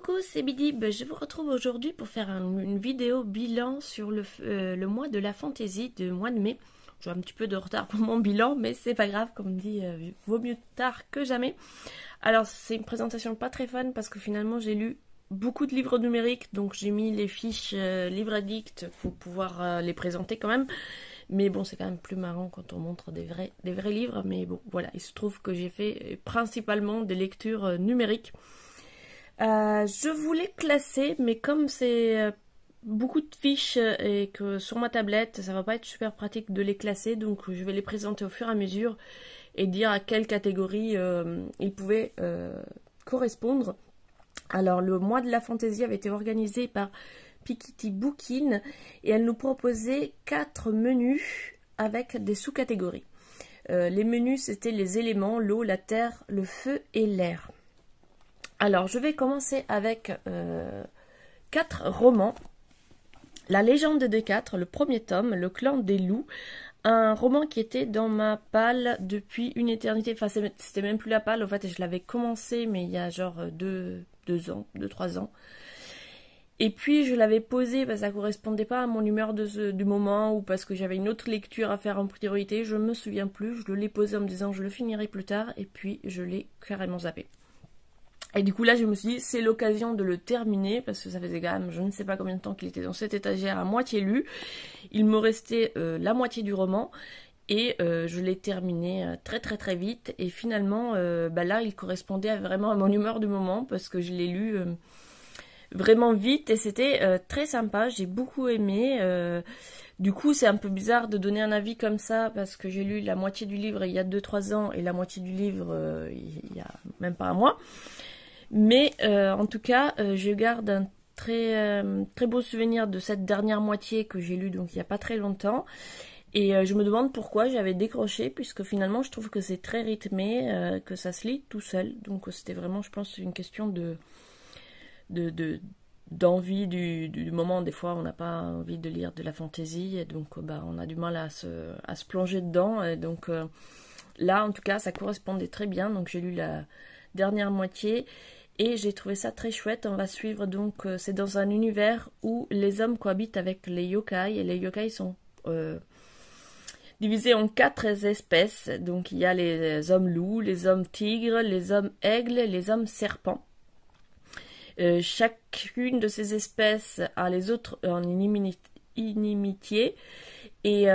Coucou, c'est Bidib. Je vous retrouve aujourd'hui pour faire une vidéo bilan sur le mois de la fantaisie du mois de mai. J'ai un petit peu de retard pour mon bilan, mais c'est pas grave, comme on dit, vaut mieux tard que jamais. Alors, c'est une présentation pas très fun parce que finalement, j'ai lu beaucoup de livres numériques, donc j'ai mis les fiches livres addicts pour pouvoir les présenter quand même. Mais bon, c'est quand même plus marrant quand on montre des vrais livres. Mais bon, voilà, il se trouve que j'ai fait principalement des lectures numériques. Je voulais classer, mais comme c'est beaucoup de fiches et que sur ma tablette, ça va pas être super pratique de les classer, donc je vais les présenter au fur et à mesure et dire à quelle catégorie ils pouvaient correspondre. Alors, le mois de la fantaisie avait été organisé par Piketty Bookin et elle nous proposait 4 menus avec des sous-catégories. Les menus, c'était les éléments, l'eau, la terre, le feu et l'air. Alors, je vais commencer avec 4 romans. La légende des 4, le premier tome, Le clan des loups. Un roman qui était dans ma palle depuis une éternité. Enfin, c'était même plus la palle. En fait, je l'avais commencé, mais il y a genre 2-3 ans. Et puis, je l'avais posé parce que ça correspondait pas à mon humeur du moment ou parce que j'avais une autre lecture à faire en priorité. Je me souviens plus. Je l'ai posé en me disant je le finirai plus tard. Et puis, je l'ai carrément zappé. Et du coup là je me suis dit c'est l'occasion de le terminer parce que ça faisait quand même je ne sais pas combien de temps qu'il était dans cette étagère à moitié lu. Il me restait la moitié du roman et je l'ai terminé très vite et finalement là il correspondait vraiment à mon humeur du moment parce que je l'ai lu vraiment vite et c'était très sympa, j'ai beaucoup aimé. Du coup c'est un peu bizarre de donner un avis comme ça parce que j'ai lu la moitié du livre il y a 2-3 ans et la moitié du livre il y a même pas un mois. Mais en tout cas, je garde un très beau souvenir de cette dernière moitié que j'ai lue donc il n'y a pas très longtemps. Et je me demande pourquoi j'avais décroché, puisque finalement je trouve que c'est très rythmé, que ça se lit tout seul. Donc c'était vraiment, je pense, une question d'envie du moment. Des fois, on n'a pas envie de lire de la fantaisie, et donc on a du mal à se plonger dedans. Et donc là, en tout cas, ça correspondait très bien. Donc j'ai lu la dernière moitié. Et j'ai trouvé ça très chouette. On va suivre donc, c'est dans un univers où les hommes cohabitent avec les yokai. Et les yokai sont divisés en 4 espèces. Donc il y a les hommes loups, les hommes tigres, les hommes aigles, les hommes serpents. Chacune de ces espèces a les autres en inimitié. Et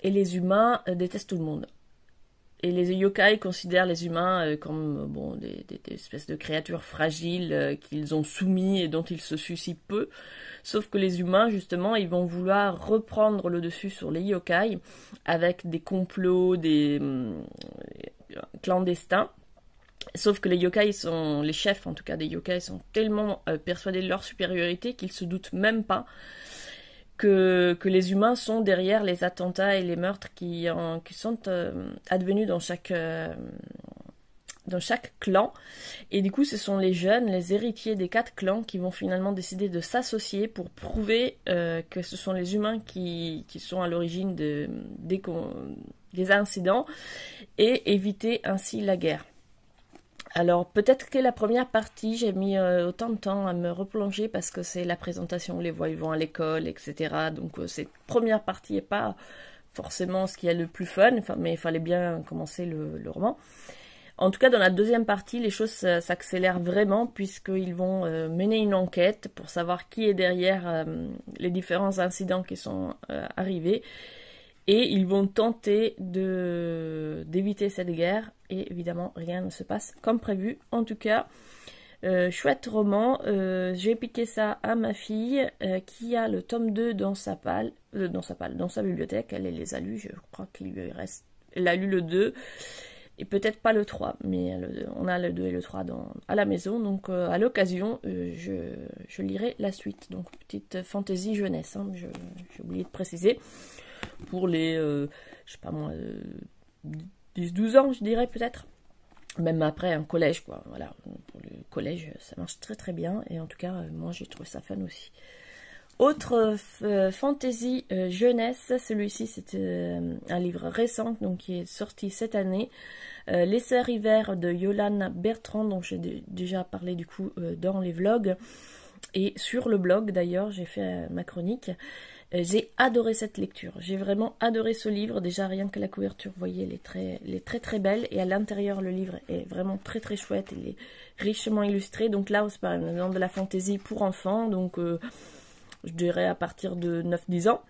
les humains détestent tout le monde. Et les yokai considèrent les humains comme des espèces de créatures fragiles qu'ils ont soumis et dont ils se soucient peu. Sauf que les humains, justement, ils vont vouloir reprendre le dessus sur les yokai avec des complots, des clandestins. Sauf que les yokai les chefs en tout cas des yokai sont tellement persuadés de leur supériorité qu'ils se doutent même pas que les humains sont derrière les attentats et les meurtres qui sont advenus dans chaque clan. Et du coup, ce sont les jeunes, les héritiers des 4 clans qui vont finalement décider de s'associer pour prouver que ce sont les humains qui sont à l'origine des incidents et éviter ainsi la guerre. Alors peut-être que la première partie, j'ai mis autant de temps à me replonger parce que c'est la présentation, les voix ils vont à l'école, etc. Donc cette première partie n'est pas forcément ce qu'il y a le plus fun, mais il fallait bien commencer le roman. En tout cas, dans la deuxième partie, les choses s'accélèrent vraiment puisqu'ils vont mener une enquête pour savoir qui est derrière les différents incidents qui sont arrivés. Et ils vont tenter d'éviter cette guerre. Et évidemment, rien ne se passe comme prévu. En tout cas, chouette roman. J'ai piqué ça à ma fille qui a le tome 2 dans sa bibliothèque. Elle les a lus. Je crois qu'il lui reste. Elle a lu le 2. Et peut-être pas le 3. Mais on a le 2 et le 3 à la maison. Donc à l'occasion, je lirai la suite. Donc petite fantaisie jeunesse. Hein, j'ai oublié de préciser. Pour les, je sais pas moi, 10-12 ans, je dirais peut-être. Même après un collège, quoi. Voilà, pour le collège, ça marche très bien. Et en tout cas, moi, j'ai trouvé ça fun aussi. Autre fantasy jeunesse, celui-ci c'est un livre récent donc qui est sorti cette année. Les Sœurs Hiver de Yolande Bertrand, dont j'ai déjà parlé du coup dans les vlogs et sur le blog d'ailleurs, j'ai fait ma chronique. J'ai adoré cette lecture, j'ai vraiment adoré ce livre, déjà rien que la couverture, vous voyez, elle est très belle, et à l'intérieur le livre est vraiment très chouette, il est richement illustré, donc là c'est par exemple de la fantaisie pour enfants, donc je dirais à partir de 9-10 ans.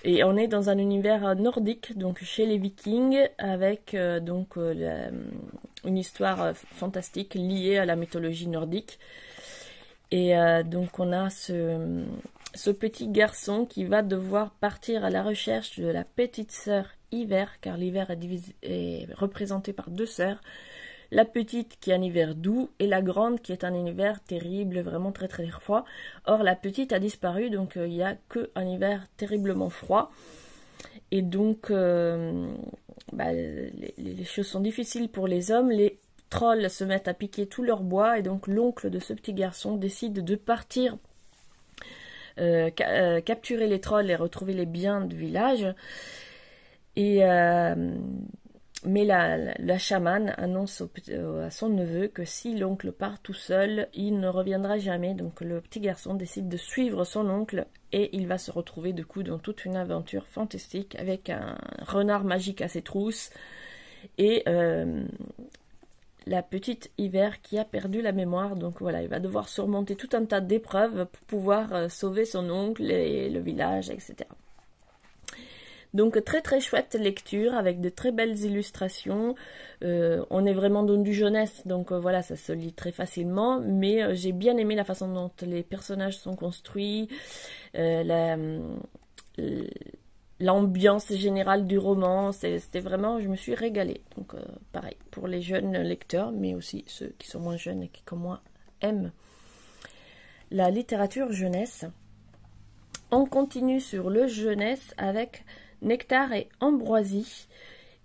Et on est dans un univers nordique, donc chez les Vikings, avec une histoire fantastique liée à la mythologie nordique. Et donc on a ce petit garçon qui va devoir partir à la recherche de la petite sœur Hiver, car l'hiver est représenté par deux sœurs. La petite qui a un hiver doux et la grande qui est un hiver terrible, vraiment très froid. Or la petite a disparu, donc il n'y a qu'un hiver terriblement froid. Et donc les choses sont difficiles pour les hommes. Les trolls se mettent à piquer tout leur bois et donc l'oncle de ce petit garçon décide de partir capturer les trolls et retrouver les biens du village. Et mais la chamane annonce à son neveu que si l'oncle part tout seul, il ne reviendra jamais. Donc le petit garçon décide de suivre son oncle et il va se retrouver du coup dans toute une aventure fantastique avec un renard magique à ses trousses et la petite Hiver qui a perdu la mémoire. Donc voilà, il va devoir surmonter tout un tas d'épreuves pour pouvoir sauver son oncle et le village, etc. Donc très chouette lecture avec de très belles illustrations. On est vraiment dans du jeunesse, donc voilà, ça se lit très facilement. Mais j'ai bien aimé la façon dont les personnages sont construits, l'ambiance générale du roman. C'était vraiment, je me suis régalée. Donc pareil, pour les jeunes lecteurs, mais aussi ceux qui sont moins jeunes et qui, comme moi, aiment la littérature jeunesse. On continue sur le jeunesse avec Nectar et Ambroisie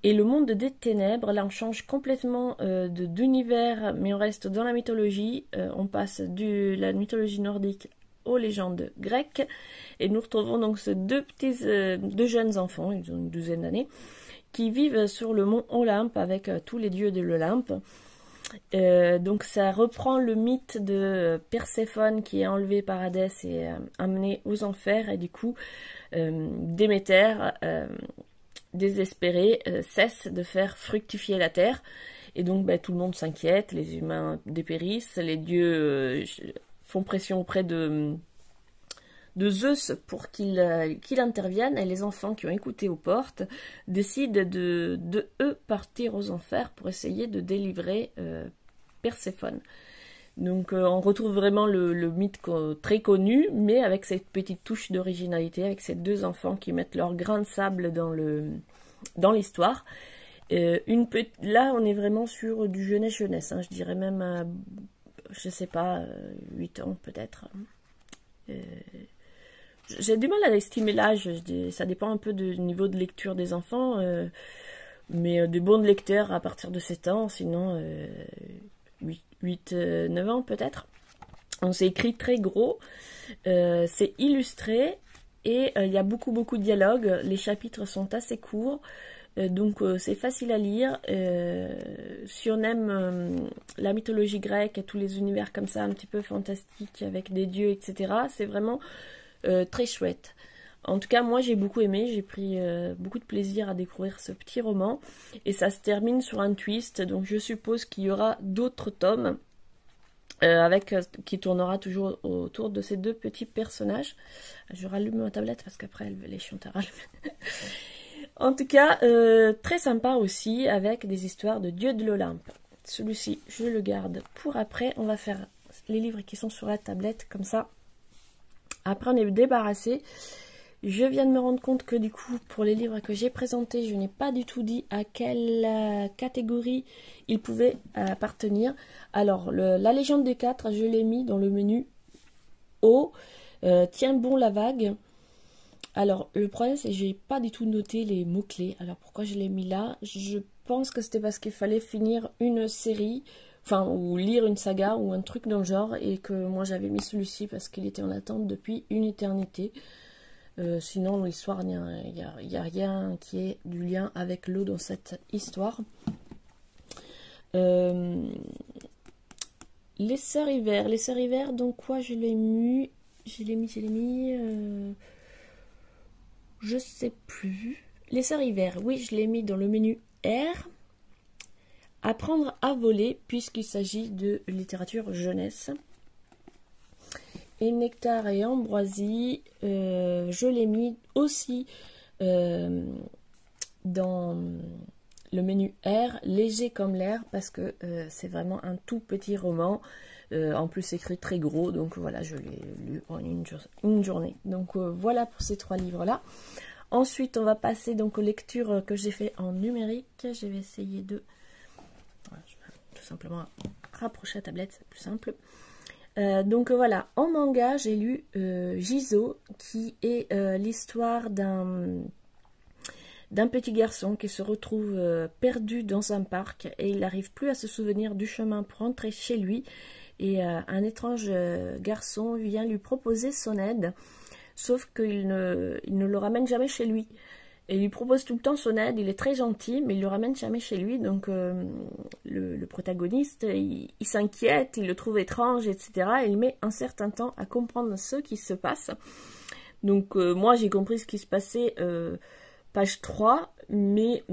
et le monde des ténèbres. Là on change complètement d'univers, mais on reste dans la mythologie. On passe de la mythologie nordique aux légendes grecques et nous retrouvons donc ces deux jeunes enfants, ils ont une douzaine d'années, qui vivent sur le mont Olympe avec tous les dieux de l'Olympe. Donc ça reprend le mythe de Perséphone qui est enlevée par Hadès et amenée aux enfers, et du coup Déméter, désespéré, cesse de faire fructifier la terre, et donc tout le monde s'inquiète, les humains dépérissent, les dieux font pression auprès de Zeus pour qu'il intervienne, et les enfants qui ont écouté aux portes décident de eux partir aux enfers pour essayer de délivrer Perséphone. Donc on retrouve vraiment le mythe très connu, mais avec cette petite touche d'originalité, avec ces deux enfants qui mettent leur grain de sable dans l'histoire. Là on est vraiment sur du jeunesse, hein, je dirais même, je sais pas, 8 ans peut-être. J'ai du mal à estimer l'âge, ça dépend un peu du niveau de lecture des enfants, mais des bons lecteurs à partir de 7 ans, sinon 8-9 ans peut-être. On s'est écrit très gros, c'est illustré et il y a beaucoup de dialogues, les chapitres sont assez courts, donc c'est facile à lire. Si on aime la mythologie grecque et tous les univers comme ça un petit peu fantastiques avec des dieux, etc., c'est vraiment très chouette. En tout cas, moi j'ai beaucoup aimé, j'ai pris beaucoup de plaisir à découvrir ce petit roman, et ça se termine sur un twist, donc je suppose qu'il y aura d'autres tomes qui tournera toujours autour de ces deux petits personnages. Je rallume ma tablette parce qu'après les chiantes à rallumer. En tout cas, très sympa aussi, avec des histoires de dieux de l'Olympe. Celui-ci, je le garde pour après. On va faire les livres qui sont sur la tablette, comme ça. Après, on est débarrassé. Je viens de me rendre compte que du coup, pour les livres que j'ai présentés, je n'ai pas du tout dit à quelle catégorie ils pouvaient appartenir. Alors, la légende des 4, je l'ai mis dans le menu haut. Tiens bon la vague. Alors, le problème, c'est que je n'ai pas du tout noté les mots-clés. Alors, pourquoi je l'ai mis là? Je pense que c'était parce qu'il fallait finir une série. enfin, ou lire une saga ou un truc dans le genre, et que moi j'avais mis celui-ci parce qu'il était en attente depuis une éternité. Sinon, l'histoire, il n'y a rien qui ait du lien avec l'eau dans cette histoire. Les Sœurs Hiver, donc quoi, je l'ai mis, je sais plus. Les Sœurs Hiver, oui, je l'ai mis dans le menu R. Apprendre à voler, puisqu'il s'agit de littérature jeunesse. Et Nectar et Ambroisie, je l'ai mis aussi dans le menu R, léger comme l'air, parce que c'est vraiment un tout petit roman, en plus écrit très gros, donc voilà, je l'ai lu en une journée. Donc voilà pour ces 3 livres-là. Ensuite, on va passer donc aux lectures que j'ai fait en numérique. Je vais essayer de... Voilà, je vais tout simplement rapprocher la tablette, c'est plus simple. Donc voilà, en manga, j'ai lu Jizo, qui est l'histoire d'un petit garçon qui se retrouve perdu dans un parc et il n'arrive plus à se souvenir du chemin pour rentrer chez lui. Et un étrange garçon vient lui proposer son aide, sauf qu'il ne le ramène jamais chez lui. Et il lui propose tout le temps son aide, il est très gentil, mais il le ramène jamais chez lui. Donc le protagoniste, il s'inquiète, il le trouve étrange, etc. Et il met un certain temps à comprendre ce qui se passe. Donc moi j'ai compris ce qui se passait page 3, mais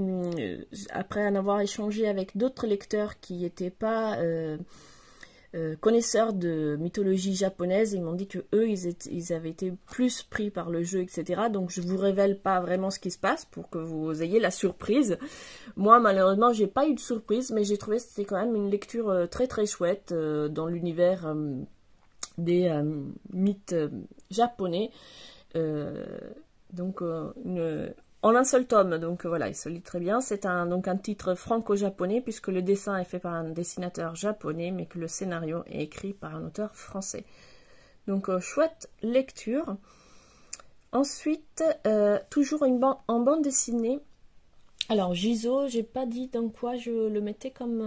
après en avoir échangé avec d'autres lecteurs qui n'étaient pas... connaisseurs de mythologie japonaise, ils m'ont dit que eux ils avaient été plus pris par le jeu, etc. Donc je vous révèle pas vraiment ce qui se passe pour que vous ayez la surprise. Moi malheureusement j'ai pas eu de surprise, mais j'ai trouvé que c'était quand même une lecture très très chouette dans l'univers des mythes japonais. Donc en un seul tome, donc voilà, il se lit très bien. C'est donc un titre franco-japonais, puisque le dessin est fait par un dessinateur japonais, mais que le scénario est écrit par un auteur français. Donc chouette lecture. Ensuite, toujours en bande dessinée. Alors Jizo, j'ai pas dit dans quoi je le mettais comme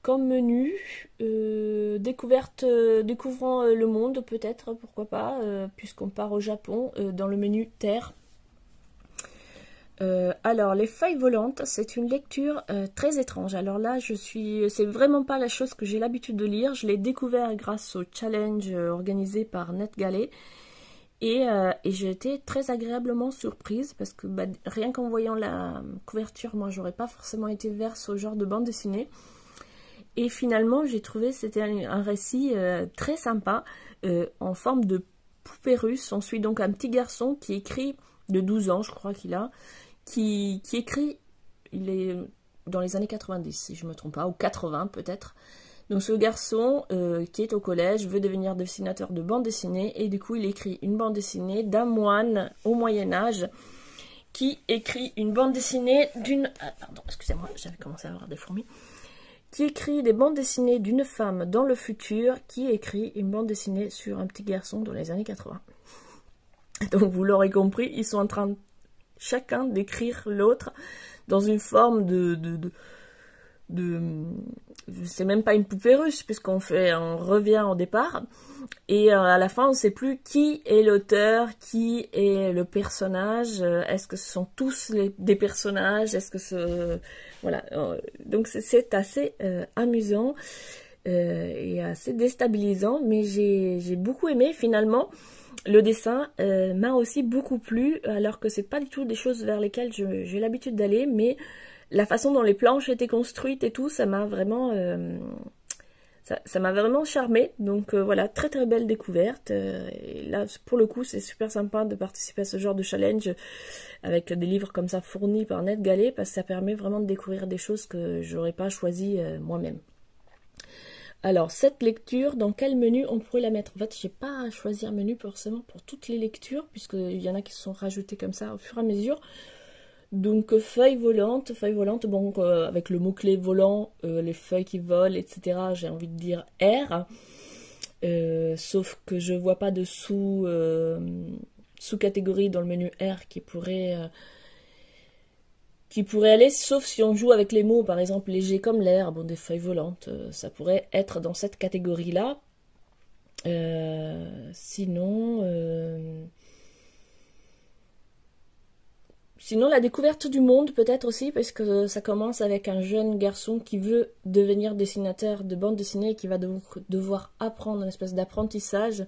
menu. Découvrant le monde, peut-être, pourquoi pas, puisqu'on part au Japon, dans le menu Terre. Alors, Les Feuilles Volantes, c'est une lecture très étrange. Alors là, c'est vraiment pas la chose que j'ai l'habitude de lire. Je l'ai découvert grâce au challenge organisé par NetGalley. Et j'ai été très agréablement surprise parce que rien qu'en voyant la couverture, moi, j'aurais pas forcément été vers ce genre de bande dessinée. Et finalement, j'ai trouvé que c'était un récit très sympa, en forme de poupée russe. On suit donc un petit garçon qui écrit, de 12 ans, je crois qu'il a, qui écrit, il est dans les années 90, si je ne me trompe pas, ou 80 peut-être. Donc ce garçon qui est au collège veut devenir dessinateur de bande dessinée, et du coup il écrit une bande dessinée d'un moine au Moyen-Âge qui écrit une bande dessinée d'une... pardon, excusez-moi, j'avais commencé à avoir des fourmis. Qui écrit des bandes dessinées d'une femme dans le futur, qui écrit une bande dessinée sur un petit garçon dans les années 80. Donc vous l'aurez compris, ils sont en train chacun d'écrire l'autre dans une forme c'est même pas une poupée russe, puisqu'on revient au départ, et à la fin on ne sait plus qui est l'auteur, qui est le personnage, est-ce que ce sont tous des personnages, est-ce que voilà, donc c'est assez amusant et assez déstabilisant, mais j'ai beaucoup aimé finalement. Le dessin m'a aussi beaucoup plu, alors que c'est pas du tout des choses vers lesquelles j'ai l'habitude d'aller, mais la façon dont les planches étaient construites et tout, ça m'a vraiment charmé. Donc voilà, très très belle découverte. Et là, pour le coup, c'est super sympa de participer à ce genre de challenge avec des livres comme ça fournis par NetGalley, parce que ça permet vraiment de découvrir des choses que j'aurais pas choisies moi-même. Alors, cette lecture, dans quel menu on pourrait la mettre? En fait, j'ai pas à choisir menu forcément pour toutes les lectures, puisqu'il y en a qui se sont rajoutées comme ça au fur et à mesure. Donc, feuilles volantes, bon, avec le mot-clé volant, les feuilles qui volent, etc., j'ai envie de dire R. Sauf que je vois pas de sous-catégorie dans le menu R qui pourrait... qui pourrait aller, sauf si on joue avec les mots, par exemple léger comme l'air, bon, des feuilles volantes, ça pourrait être dans cette catégorie-là. Sinon, la découverte du monde peut-être aussi, parce que ça commence avec un jeune garçon qui veut devenir dessinateur de bande dessinée et qui va devoir apprendre une espèce d'apprentissage.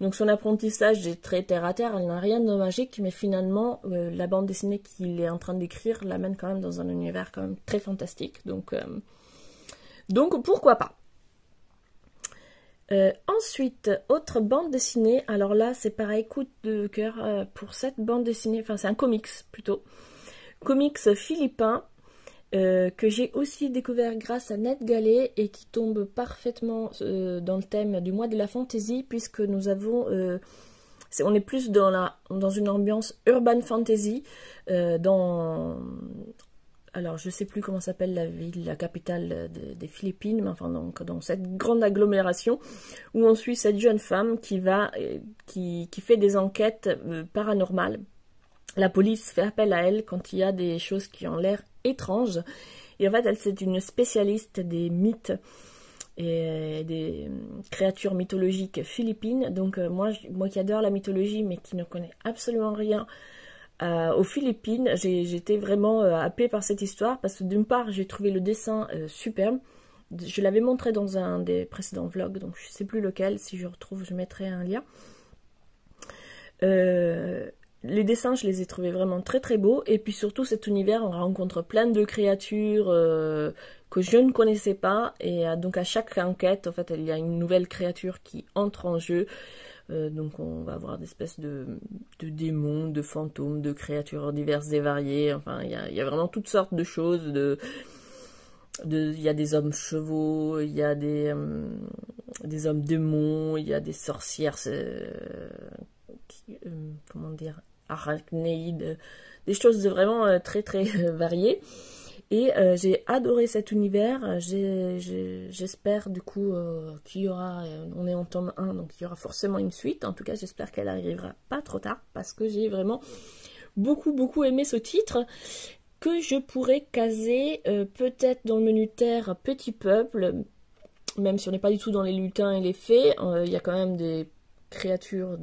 Donc son apprentissage est très terre à terre, elle n'a rien de magique, mais finalement la bande dessinée qu'il est en train d'écrire l'amène quand même dans un univers quand même très fantastique. Donc pourquoi pas. Ensuite, autre bande dessinée, alors là c'est pareil, coup de cœur pour cette bande dessinée, enfin c'est un comics plutôt, comics philippin, que j'ai aussi découvert grâce à NetGalley et qui tombe parfaitement dans le thème du mois de la fantasy, puisque nous avons, on est plus dans une ambiance urban fantasy, alors je sais plus comment s'appelle la ville, la capitale des Philippines, mais enfin donc dans cette grande agglomération où on suit cette jeune femme qui fait des enquêtes paranormales. La police fait appel à elle quand il y a des choses qui ont l'air étranges. Et en fait, elle c'est une spécialiste des mythes et des créatures mythologiques philippines. Donc moi qui adore la mythologie mais qui ne connais absolument rien aux Philippines, j'étais vraiment happée par cette histoire parce que d'une part j'ai trouvé le dessin superbe. Je l'avais montré dans un des précédents vlogs, donc je ne sais plus lequel, si je retrouve je mettrai un lien. Les dessins je les ai trouvés vraiment très très beaux, et puis surtout cet univers on rencontre plein de créatures que je ne connaissais pas, et donc à chaque enquête en fait il y a une nouvelle créature qui entre en jeu. Donc on va avoir des espèces de démons, de fantômes, de créatures diverses et variées. Enfin, il y a vraiment toutes sortes de choses. Il y a des hommes chevaux, il y a des hommes démons, il y a des sorcières, comment dire, arachnéides, des choses vraiment très très variées. Et j'ai adoré cet univers, j'espère du coup qu'il y aura, on est en tome 1, donc il y aura forcément une suite, en tout cas j'espère qu'elle arrivera pas trop tard, parce que j'ai vraiment beaucoup aimé ce titre, que je pourrais caser peut-être dans le menu terre Petit Peuple, même si on n'est pas du tout dans les lutins et les fées, il y a quand même des créatures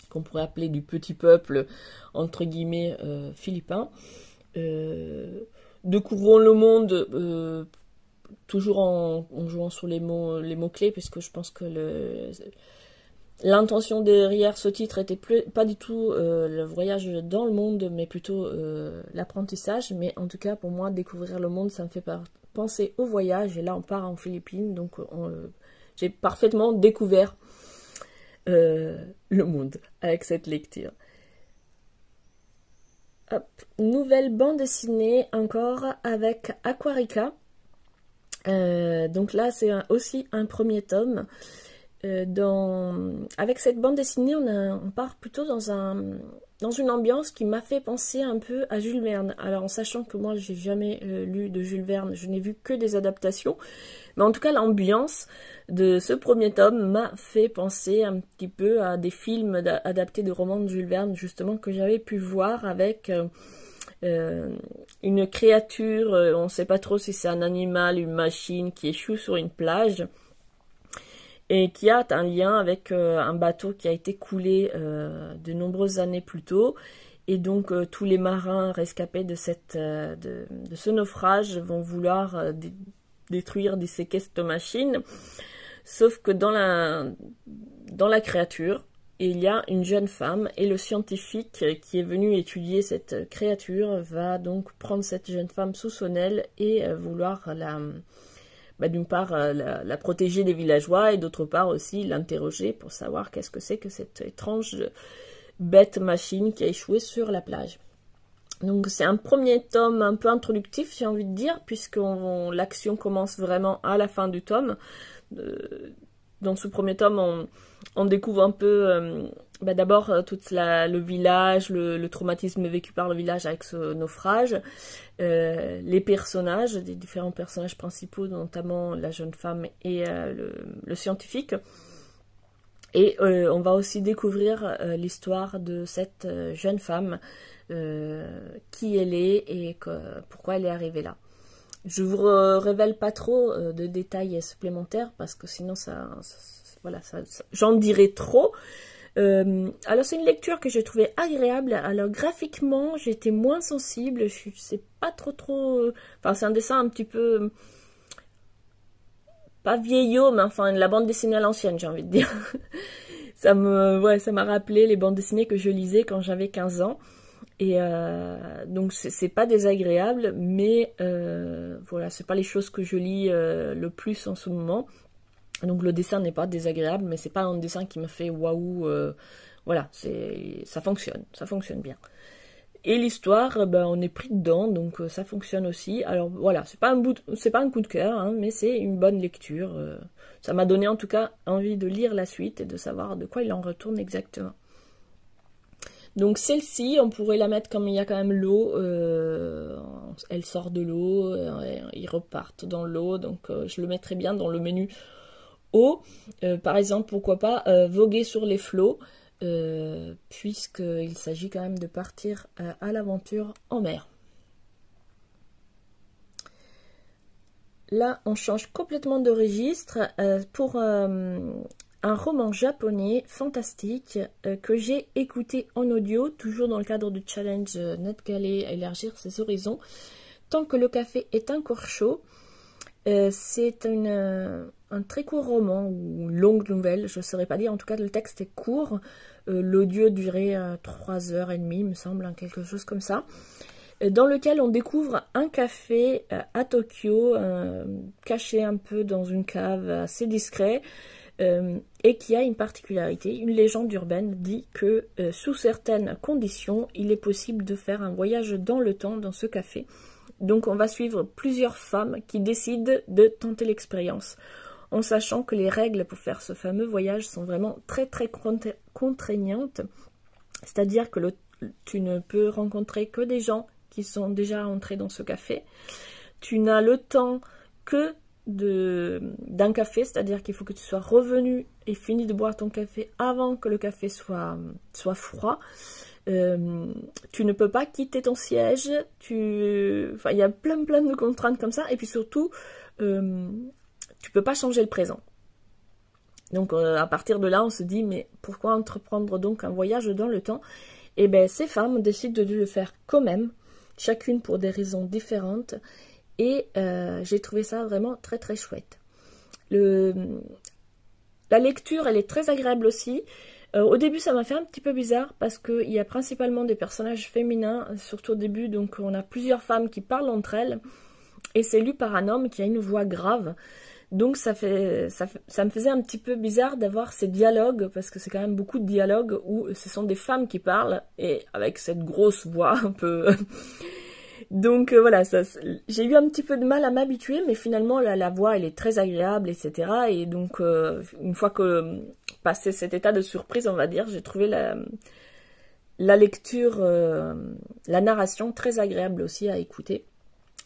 qu'on pourrait appeler du petit peuple, entre guillemets, philippin. Découvrons le monde toujours en jouant sur les mots-clés, puisque je pense que l'intention derrière ce titre était pas du tout le voyage dans le monde, mais plutôt l'apprentissage. Mais en tout cas, pour moi, découvrir le monde, ça me fait penser au voyage. Et là, on part en Philippines, donc j'ai parfaitement découvert le monde avec cette lecture. Hop. Nouvelle bande dessinée encore avec Aquarica. Donc là c'est aussi un premier tome. Avec cette bande dessinée on part plutôt dans une ambiance qui m'a fait penser un peu à Jules Verne. Alors en sachant que moi j'ai jamais lu de Jules Verne, je n'ai vu que des adaptations. Mais en tout cas l'ambiance de ce premier tome m'a fait penser un petit peu à des films adaptés de romans de Jules Verne justement que j'avais pu voir avec une créature, on ne sait pas trop si c'est un animal, une machine qui échoue sur une plage et qui a un lien avec un bateau qui a été coulé de nombreuses années plus tôt. Et donc tous les marins rescapés de ce naufrage vont vouloir détruire, disséquer cette machine. Sauf que dans la créature, il y a une jeune femme, et le scientifique qui est venu étudier cette créature va donc prendre cette jeune femme sous son aile et vouloir d'une part la protéger des villageois, et d'autre part aussi l'interroger pour savoir qu'est-ce que c'est que cette étrange bête machine qui a échoué sur la plage. Donc c'est un premier tome un peu introductif, j'ai envie de dire, puisque l'action commence vraiment à la fin du tome. Dans ce premier tome, on découvre un peu d'abord tout le village, le traumatisme vécu par le village avec ce naufrage, les personnages, des différents personnages principaux, notamment la jeune femme et le scientifique. Et on va aussi découvrir l'histoire de cette jeune femme qui elle est et pourquoi elle est arrivée là. Je vous révèle pas trop de détails supplémentaires parce que sinon voilà, j'en dirai trop. Alors c'est une lecture que j'ai trouvée agréable. Alors graphiquement j'étais moins sensible, je sais pas trop, enfin c'est un dessin un petit peu pas vieillot, mais enfin la bande dessinée à l'ancienne, j'ai envie de dire. Ça m'a rappelé les bandes dessinées que je lisais quand j'avais 15 ans. Et donc c'est pas désagréable, mais voilà, c'est pas les choses que je lis le plus en ce moment. Donc le dessin n'est pas désagréable, mais c'est pas un dessin qui me fait waouh. Voilà, ça fonctionne bien. Et l'histoire, ben, on est pris dedans, donc ça fonctionne aussi. Alors voilà, c'est pas un coup de cœur, hein, mais c'est une bonne lecture. Ça m'a donné en tout cas envie de lire la suite et de savoir de quoi il en retourne exactement. Donc celle-ci, on pourrait la mettre comme il y a quand même l'eau, elle sort de l'eau, ils repartent dans l'eau, donc je le mettrais bien dans le menu eau. Par exemple, pourquoi pas voguer sur les flots, puisqu'il s'agit quand même de partir à l'aventure en mer. Là, on change complètement de registre pour un roman japonais fantastique que j'ai écouté en audio, toujours dans le cadre du challenge NetGalley élargir ses horizons, tant que le café est encore chaud. C'est un très court roman ou longue nouvelle, je ne saurais pas dire, en tout cas le texte est court, l'audio durait 3h30 il me semble, hein, quelque chose comme ça, dans lequel on découvre un café à Tokyo, caché un peu dans une cave assez discret, et qui a une particularité. Une légende urbaine dit que sous certaines conditions, il est possible de faire un voyage dans le temps dans ce café. Donc on va suivre plusieurs femmes qui décident de tenter l'expérience, en sachant que les règles pour faire ce fameux voyage sont vraiment très contraignantes. C'est-à-dire que tu ne peux rencontrer que des gens qui sont déjà entrés dans ce café. Tu n'as le temps que d'un café, c'est-à-dire qu'il faut que tu sois revenu et fini de boire ton café avant que le café soit froid. Tu ne peux pas quitter ton siège, enfin, il y a plein de contraintes comme ça, et puis surtout tu peux pas changer le présent. Donc à partir de là on se dit mais pourquoi entreprendre donc un voyage dans le temps? Et bien ces femmes décident de le faire quand même, chacune pour des raisons différentes. Et j'ai trouvé ça vraiment très chouette. La lecture, elle est très agréable aussi. Au début, ça m'a fait un petit peu bizarre parce qu'il y a principalement des personnages féminins, surtout au début. Donc, on a plusieurs femmes qui parlent entre elles. Et c'est lu par un homme qui a une voix grave. Donc, ça me faisait un petit peu bizarre d'avoir ces dialogues, parce que c'est quand même beaucoup de dialogues où ce sont des femmes qui parlent, et avec cette grosse voix un peu... Donc voilà, j'ai eu un petit peu de mal à m'habituer, mais finalement la voix elle est très agréable, etc. Et donc une fois que passé cet état de surprise, on va dire, j'ai trouvé la lecture, la narration très agréable aussi à écouter.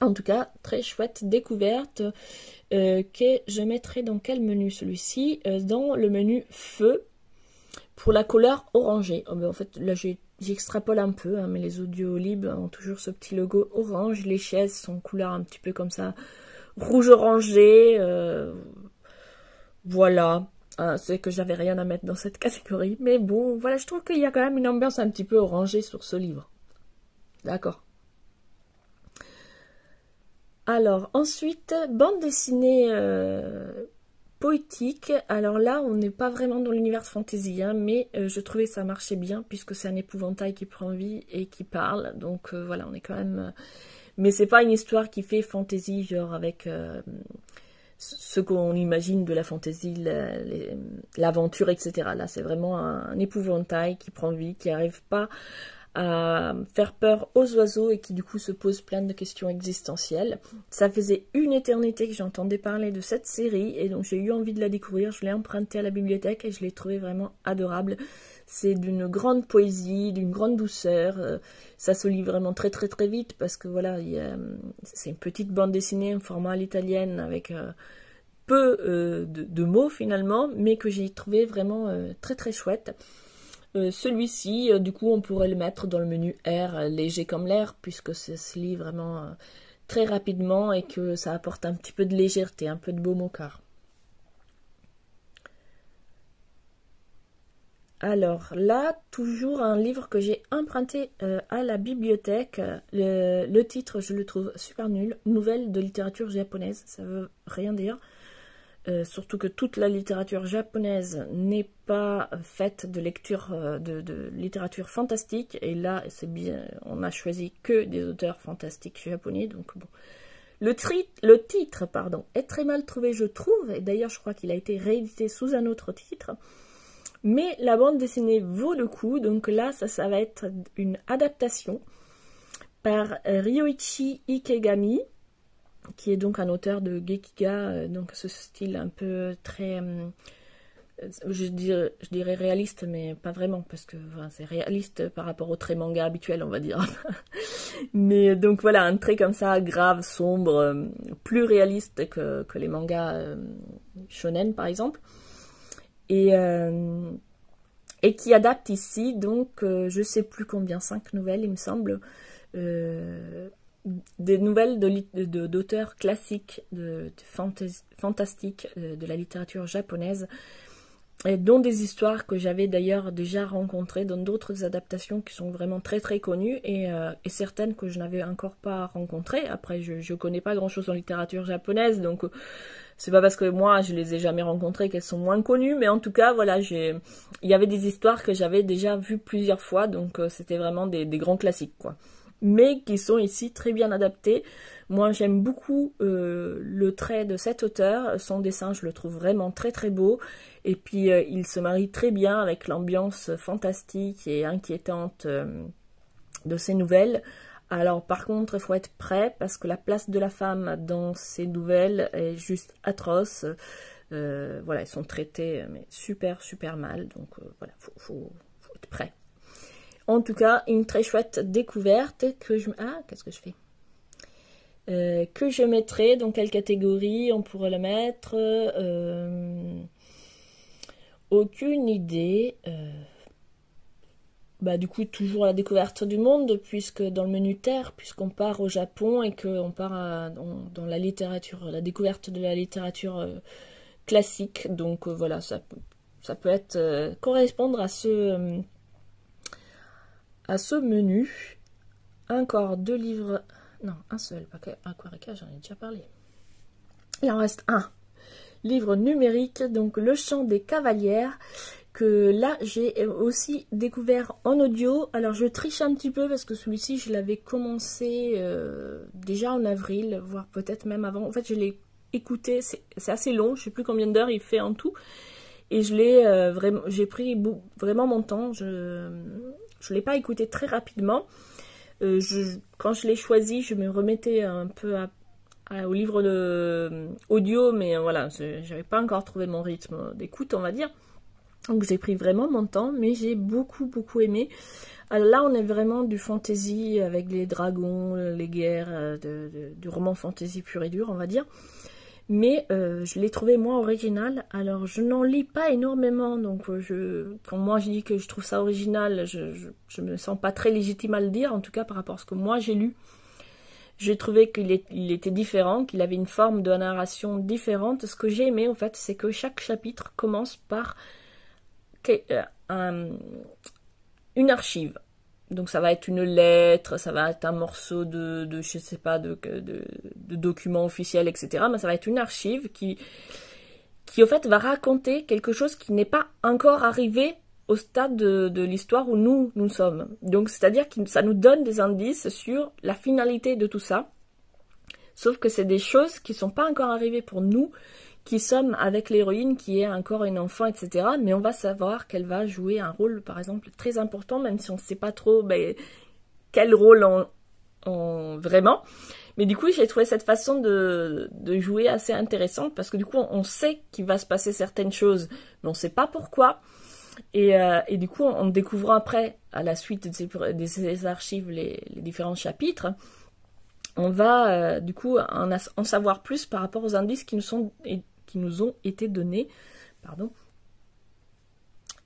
En tout cas, très chouette découverte que je mettrai dans quel menu celui-ci, dans le menu feu pour la couleur orangée. En fait, là j'extrapole un peu, hein, mais les audiolibres ont toujours ce petit logo orange. Les chaises sont couleur un petit peu comme ça, rouge orangé. Voilà. C'est que j'avais rien à mettre dans cette catégorie. Mais bon, voilà, je trouve qu'il y a quand même une ambiance un petit peu orangée sur ce livre. D'accord. Alors, ensuite, bande dessinée poétique. Alors là, on n'est pas vraiment dans l'univers fantasy, hein, mais je trouvais ça marchait bien puisque c'est un épouvantail qui prend vie et qui parle. Donc voilà, on est quand même... Mais c'est pas une histoire qui fait fantasy, genre avec ce qu'on imagine de la fantasy, l'aventure, etc. Là, c'est vraiment un épouvantail qui prend vie, qui n'arrive pas à faire peur aux oiseaux et qui du coup se pose plein de questions existentielles. Ça faisait une éternité que j'entendais parler de cette série et donc j'ai eu envie de la découvrir. Je l'ai empruntée à la bibliothèque et je l'ai trouvée vraiment adorable. C'est d'une grande poésie, d'une grande douceur. Ça se lit vraiment très vite parce que voilà, c'est une petite bande dessinée en format à l'italienne avec peu de mots finalement, mais que j'ai trouvé vraiment très chouette. Celui-ci, du coup, on pourrait le mettre dans le menu R, léger comme l'air, puisque ça se lit vraiment très rapidement et que ça apporte un petit peu de légèreté, un peu de baume au cœur. Alors là, toujours un livre que j'ai emprunté à la bibliothèque. Le titre, je le trouve super nul. Nouvelle de littérature japonaise, ça veut rien dire. Surtout que toute la littérature japonaise n'est pas faite de lecture de littérature fantastique. Et là, c'est bien, on a choisi que des auteurs fantastiques japonais. Donc bon. Le titre, pardon, est très mal trouvé, je trouve. Et d'ailleurs, je crois qu'il a été réédité sous un autre titre. Mais la bande dessinée vaut le coup, donc là, ça va être une adaptation par Ryoichi Ikegami, qui est donc un auteur de Gekiga, donc ce style un peu très, je dirais réaliste, mais pas vraiment, parce que enfin, c'est réaliste par rapport au trait manga habituel, on va dire. Mais donc voilà, un trait comme ça, grave, sombre, plus réaliste que les mangas shonen, par exemple. Et qui adapte ici, donc, je sais plus combien, 5 nouvelles, il me semble, des nouvelles d'auteurs classiques, fantastiques de la littérature japonaise, et dont des histoires que j'avais d'ailleurs déjà rencontrées dans d'autres adaptations qui sont vraiment très très connues, et certaines que je n'avais encore pas rencontrées. Après, je connais pas grand chose en littérature japonaise, donc c'est pas parce que moi je les ai jamais rencontrées qu'elles sont moins connues, mais en tout cas voilà, il y avait des histoires que j'avais déjà vues plusieurs fois, donc c'était vraiment des grands classiques quoi, mais qui sont ici très bien adaptés. Moi j'aime beaucoup le trait de cet auteur, son dessin je le trouve vraiment très très beau, et puis il se marie très bien avec l'ambiance fantastique et inquiétante de ces nouvelles. Alors par contre, il faut être prêt parce que la place de la femme dans ces nouvelles est juste atroce. Voilà, elles sont traitées mais super super mal, donc voilà, faut être prêt. En tout cas, une très chouette découverte que je... Ah, qu'est-ce que je fais que je mettrai, dans quelle catégorie on pourrait le mettre aucune idée. Bah, du coup, toujours la découverte du monde, puisque dans le menu Terre, puisqu'on part au Japon et qu'on part dans la littérature, la découverte de la littérature classique. Donc voilà, ça peut être correspondre à ce menu. Encore 2 livres, non, un seul, Aquarica, j'en ai déjà parlé. Il en reste un. Livre numérique, donc Le Chant des Cavalières, que là j'ai aussi découvert en audio. Alors je triche un petit peu parce que celui-ci je l'avais commencé déjà en avril, voire peut-être même avant. En fait je l'ai écouté, c'est assez long, je sais plus combien d'heures il fait en tout. Et j'ai pris vraiment mon temps, je l'ai pas écouté très rapidement. Quand je l'ai choisi, je me remettais un peu au livre audio, mais voilà, j'avais pas encore trouvé mon rythme d'écoute, on va dire. Donc j'ai pris vraiment mon temps, mais j'ai beaucoup beaucoup aimé. Alors là, on est vraiment du fantasy avec les dragons, les guerres, du roman fantasy pur et dur, on va dire. Mais je l'ai trouvé moins original. Alors je n'en lis pas énormément, donc quand moi je dis que je trouve ça original, je me sens pas très légitime à le dire, en tout cas par rapport à ce que moi j'ai lu. J'ai trouvé qu'il était différent, qu'il avait une forme de narration différente. Ce que j'ai aimé en fait, c'est que chaque chapitre commence par une archive. Donc ça va être une lettre, ça va être un morceau de je sais pas, de documents officiels, etc. Mais ça va être une archive qui en fait va raconter quelque chose qui n'est pas encore arrivé au stade de l'histoire où nous sommes. Donc c'est-à-dire que ça nous donne des indices sur la finalité de tout ça. Sauf que c'est des choses qui sont pas encore arrivées pour nous, qui sommes avec l'héroïne qui est encore une enfant, etc. Mais on va savoir qu'elle va jouer un rôle, par exemple, très important, même si on ne sait pas trop quel rôle vraiment. Mais du coup, j'ai trouvé cette façon de jouer assez intéressante, parce que du coup, on sait qu'il va se passer certaines choses, mais on ne sait pas pourquoi. Et du coup, on découvre après, à la suite de ces archives, les différents chapitres. On va du coup en savoir plus par rapport aux indices qui nous ont été donnés. Pardon.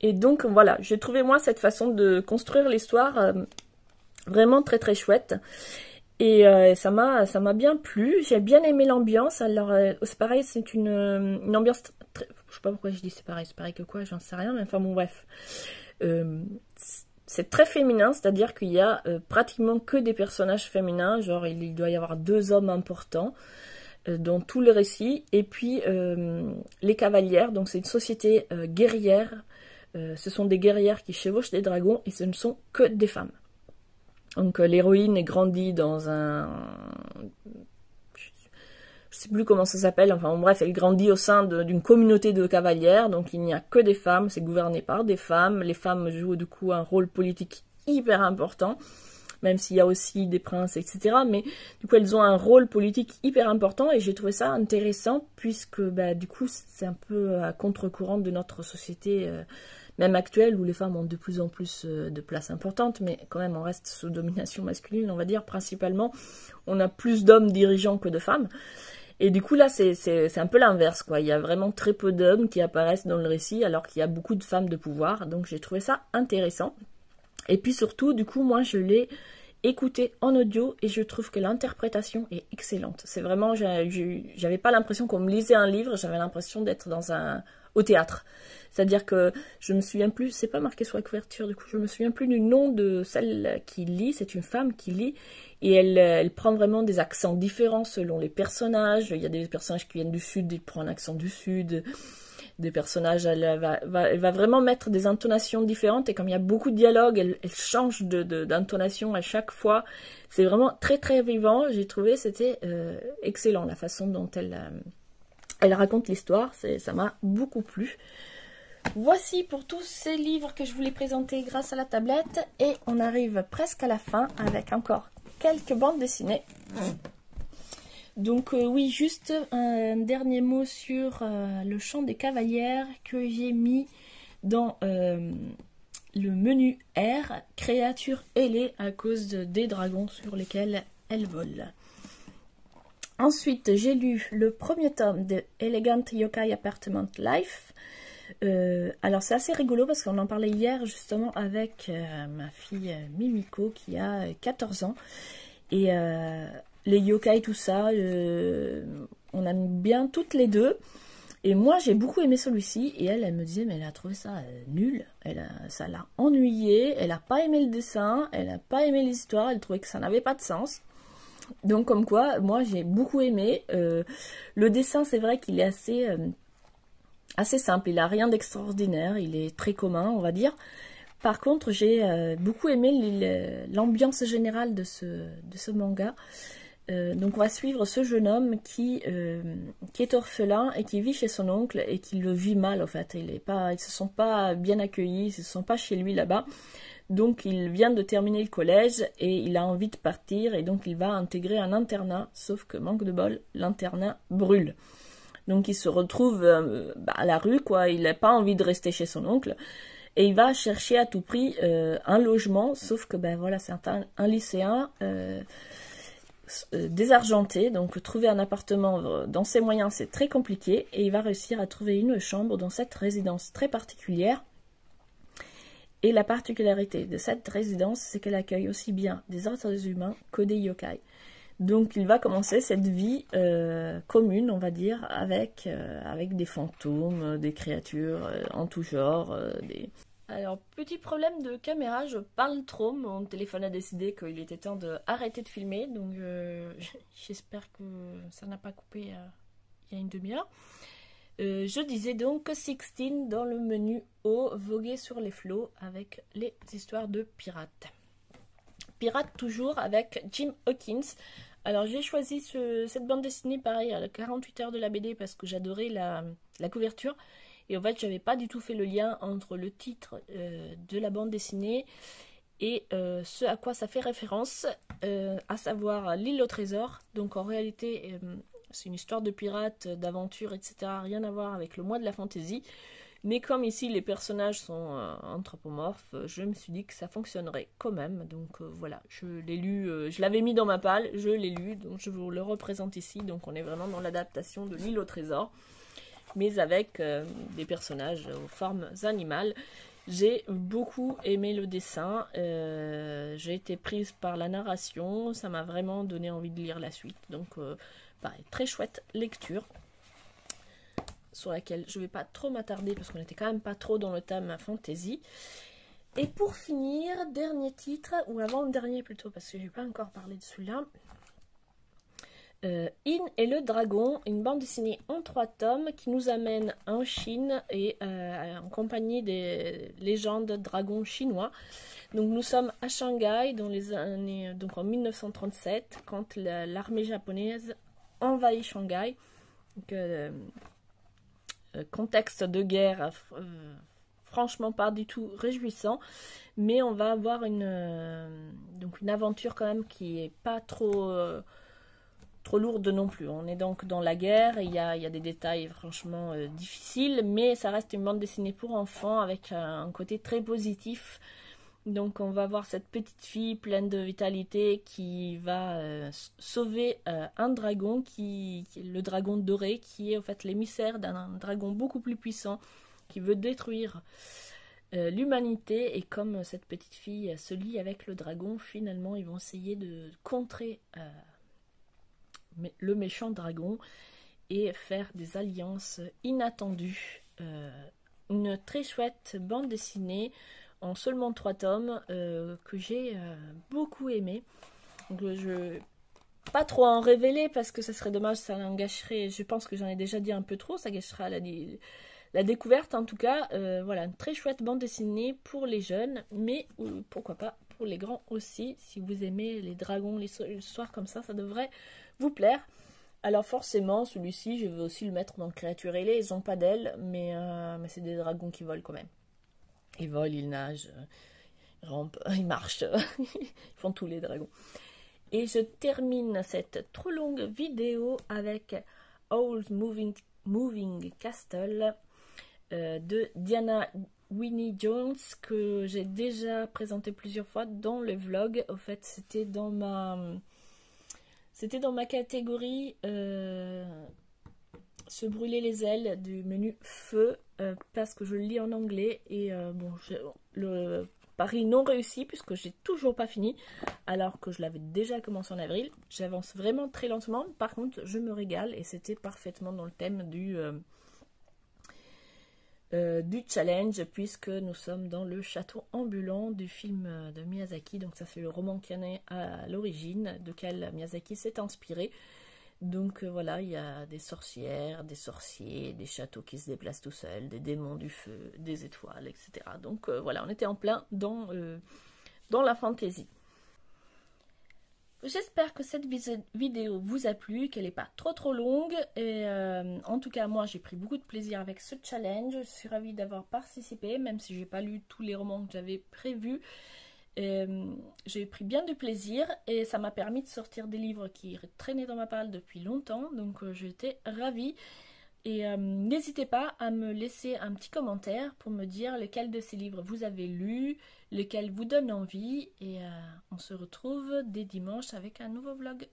Et donc voilà, j'ai trouvé moi cette façon de construire l'histoire vraiment très très chouette. Et ça m'a bien plu. J'ai bien aimé l'ambiance. Alors c'est pareil, c'est une ambiance très, je sais pas pourquoi je dis c'est pareil que quoi, j'en sais rien, mais enfin bon bref. C'est très féminin, c'est-à-dire qu'il y a pratiquement que des personnages féminins, genre il doit y avoir 2 hommes importants dans tout le récit, et puis les cavalières, donc c'est une société guerrière, ce sont des guerrières qui chevauchent des dragons, et ce ne sont que des femmes. Donc l'héroïne est grandie dans un... Je sais plus comment ça s'appelle, enfin bref, elle grandit au sein d'une communauté de cavalières, donc il n'y a que des femmes, c'est gouverné par des femmes. Les femmes jouent du coup un rôle politique hyper important, même s'il y a aussi des princes, etc. Mais du coup, elles ont un rôle politique hyper important, et j'ai trouvé ça intéressant, puisque bah, du coup, c'est un peu à contre-courant de notre société, même actuelle, où les femmes ont de plus en plus de place importante, mais quand même on reste sous domination masculine, on va dire, principalement. On a plus d'hommes dirigeants que de femmes. Et du coup là c'est un peu l'inverse, quoi. Il y a vraiment très peu d'hommes qui apparaissent dans le récit, alors qu'il y a beaucoup de femmes de pouvoir. Donc j'ai trouvé ça intéressant. Et puis surtout, du coup, moi je l'ai écouté en audio, et je trouve que l'interprétation est excellente. C'est vraiment, j'avais pas l'impression qu'on me lisait un livre, j'avais l'impression d'être au théâtre. C'est-à-dire que je me souviens plus, c'est pas marqué sur la couverture, du coup je me souviens plus du nom de celle qui lit, c'est une femme qui lit, et elle prend vraiment des accents différents selon les personnages. Il y a des personnages qui viennent du sud, elle prend un accent du sud, des personnages, elle va vraiment mettre des intonations différentes, et comme il y a beaucoup de dialogues, elle change d'intonation à chaque fois. C'est vraiment très très vivant, j'ai trouvé, c'était excellent la façon dont elle raconte l'histoire, ça m'a beaucoup plu. Voici pour tous ces livres que je voulais présenter grâce à la tablette, et on arrive presque à la fin avec encore quelques bandes dessinées. Donc oui, juste un dernier mot sur le chant des cavalières que j'ai mis dans le menu R, créatures ailées, à cause des dragons sur lesquels elles volent. Ensuite, j'ai lu le premier tome de Elegant Yokai Apartment Life. Alors c'est assez rigolo parce qu'on en parlait hier justement avec ma fille Mimiko qui a 14 ans. Et les yokai, tout ça, on aime bien toutes les deux. Et moi j'ai beaucoup aimé celui-ci, et elle me disait mais elle a trouvé ça nul, ça l'a ennuyée, elle n'a pas aimé le dessin, elle n'a pas aimé l'histoire, elle trouvait que ça n'avait pas de sens. Donc comme quoi, moi j'ai beaucoup aimé. Le dessin, c'est vrai qu'il est assez simple, il n'a rien d'extraordinaire, il est très commun, on va dire. Par contre, j'ai beaucoup aimé l'ambiance générale de ce manga. Donc on va suivre ce jeune homme qui est orphelin et qui vit chez son oncle, et qui le vit mal en fait. Ils se sont pas bien accueillis, ils se sont pas chez lui là-bas. Donc il vient de terminer le collège et il a envie de partir, et donc il va intégrer un internat, sauf que manque de bol, l'internat brûle. Donc il se retrouve à la rue, quoi. Il n'a pas envie de rester chez son oncle. Et il va chercher à tout prix un logement, sauf que ben voilà, c'est un lycéen désargenté, donc trouver un appartement dans ses moyens, c'est très compliqué, et il va réussir à trouver une chambre dans cette résidence très particulière. Et la particularité de cette résidence, c'est qu'elle accueille aussi bien des êtres humains que des yokai. Donc il va commencer cette vie commune, on va dire, avec des fantômes, des créatures en tout genre. Alors, petit problème de caméra, je parle trop, mon téléphone a décidé qu'il était temps d'arrêter de filmer, donc j'espère que ça n'a pas coupé il y a une demi-heure. Je disais donc 16 dans le menu haut, voguer sur les flots avec les histoires de pirates. Pirates toujours avec Jim Hawkins. Alors j'ai choisi cette bande dessinée pareil à 48 heures de la BD parce que j'adorais la couverture. Et en fait j'avais pas du tout fait le lien entre le titre de la bande dessinée et ce à quoi ça fait référence, à savoir l'île au trésor. Donc en réalité c'est une histoire de pirates, d'aventure, etc. Rien à voir avec le mois de la fantaisie. Mais comme ici les personnages sont anthropomorphes, je me suis dit que ça fonctionnerait quand même. Donc voilà, je l'ai lu, je l'avais mis dans ma palle, je l'ai lu, donc je vous le représente ici. Donc on est vraiment dans l'adaptation de l'île au trésor. mais avec des personnages aux formes animales. J'ai beaucoup aimé le dessin, j'ai été prise par la narration, ça m'a vraiment donné envie de lire la suite, donc pareil, très chouette lecture, sur laquelle je ne vais pas trop m'attarder parce qu'on n'était quand même pas trop dans le thème fantasy. Et pour finir, dernier titre, ou avant-dernier plutôt, parce que je n'ai pas encore parlé de celui-là, In et le dragon, une bande dessinée en 3 tomes qui nous amène en Chine et en compagnie des légendes dragons chinois. Donc nous sommes à Shanghai dans les années, donc en 1937, quand l'armée japonaise envahit Shanghai. Donc, contexte de guerre franchement pas du tout réjouissant, mais on va avoir donc une aventure quand même qui est pas trop lourde non plus. On est donc dans la guerre, il y a des détails franchement difficiles, mais ça reste une bande dessinée pour enfants avec un côté très positif. Donc on va voir cette petite fille pleine de vitalité qui va sauver un dragon, qui est le dragon doré, qui est en fait l'émissaire d'un dragon beaucoup plus puissant qui veut détruire l'humanité. Et comme cette petite fille se lie avec le dragon, finalement ils vont essayer de contrer le méchant dragon et faire des alliances inattendues. Une très chouette bande dessinée en seulement 3 tomes que j'ai beaucoup aimé. Donc je pas trop en révéler parce que ça serait dommage, ça en gâcherait, je pense que j'en ai déjà dit un peu trop, ça gâchera la découverte. En tout cas, voilà, une très chouette bande dessinée pour les jeunes, mais pourquoi pas pour les grands aussi. Si vous aimez les dragons, les histoires comme ça devrait vous plaire. Alors forcément, celui-ci, je vais aussi le mettre dans Créatures ailées. Ils n'ont pas d'ailes, mais c'est des dragons qui volent quand même. Ils volent, ils nagent, ils rampent, ils marchent, ils font tous les dragons. Et je termine cette trop longue vidéo avec Owl's Moving Castle de Diana Winnie Jones, que j'ai déjà présenté plusieurs fois dans le vlog. Au fait, c'était dans ma catégorie se brûler les ailes du menu feu, parce que je le lis en anglais et bon, le pari non réussi puisque j'ai toujours pas fini alors que je l'avais déjà commencé en avril. J'avance vraiment très lentement, par contre je me régale et c'était parfaitement dans le thème du challenge, puisque nous sommes dans le château ambulant du film de Miyazaki. Donc ça c'est le roman qui en est à l'origine, de quel Miyazaki s'est inspiré. Donc voilà, il y a des sorcières, des sorciers, des châteaux qui se déplacent tout seuls, des démons du feu, des étoiles, etc. Donc voilà, on était en plein dans la fantaisie. J'espère que cette vidéo vous a plu, qu'elle n'est pas trop longue. Et en tout cas, moi, j'ai pris beaucoup de plaisir avec ce challenge. Je suis ravie d'avoir participé, même si je n'ai pas lu tous les romans que j'avais prévus. J'ai pris bien du plaisir et ça m'a permis de sortir des livres qui traînaient dans ma palle depuis longtemps. Donc j'étais ravie. Et n'hésitez pas à me laisser un petit commentaire pour me dire lequel de ces livres vous avez lu, lequel vous donne envie. Et on se retrouve dès dimanche avec un nouveau vlog.